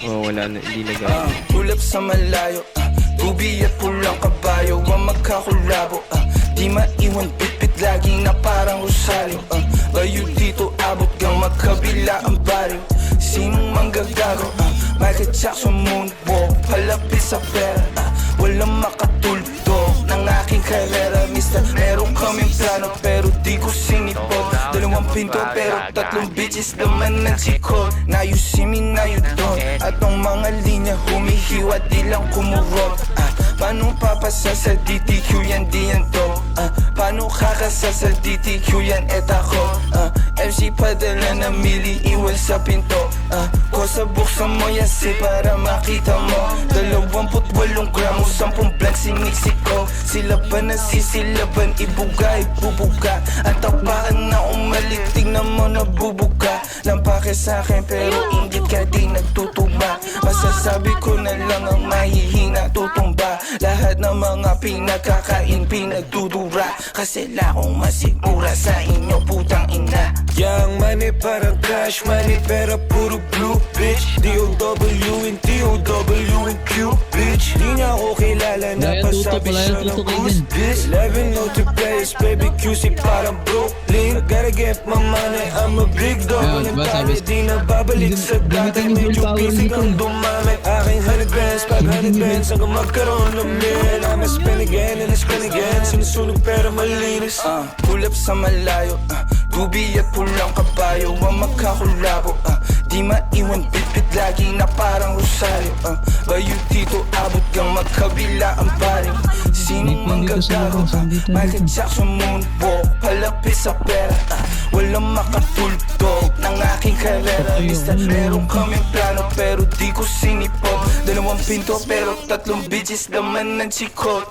Oh, wala na, hindi nag- Ulap sa malayo, gubi at pulang kabayo ang magkakulabo. Di maiwan bitbit lagi na parang rosaryo. Layo dito abot gang magkabila ang baryo. Sinong manggagago? Michael Jackson moonwalk, palapit sa pera. Walang makatuldo ng aking karera. Mister, meron kaming plano pero di ko sinipot. Dalawang pinto pero tatlong bitches naman ng sikot. Now you see me, now you don't. At ang mga linya humihiwa di lang kumurot. Paano papasa sa DTQ yan di yan to? Paano kakasa sa DTQ yan et ako? MC padala na mili iwan sa pinto. Kosa buksan mo yan si para makita mo. 28 gramo, 10 blank siniksik ko. Sila ba nasisilaban, ibuga, ibubuga. Ang tapakan na umalik, tignan mo nabubuga. Lampake sa'kin pero ingit ka di nagtutugma. Masasabi ko na lang ang mahihina tutumba. Lahat ng mga pinagkakain pinagdudura. Kasi lakong masigura sa inyo putang ina. Young money parang cash money pero puro blue bitch. D-O-W and T-O-W and Q bitch. Di niya ako kilala na pasabi siya ng goose bitch. 11 multiplayers baby QC parang Brooklyn. Gotta get my money, I'm a big dog. Walang tali di na babalik sa dati. Medyo busy kang dumami. Aking 100 bands, 500 bands hanggang magkaroon ng million. I'm a spin again and I spin again. Sinusunog pero malinis. Ulap sa malayo, gubi at pulang kabayo ang magkakulabo. Di maiwan bitbit lagi na parang rosaryo. Bayo dito abot gang magkabila ang baring. Sinong manggagago? Michael Jackson moonwalk, palapit sa pera. Walang makatultog ng aking karera. Mister, meron kaming plano pero di ko sinipog. Dalawang pinto pero tatlong bitches naman ng sikot.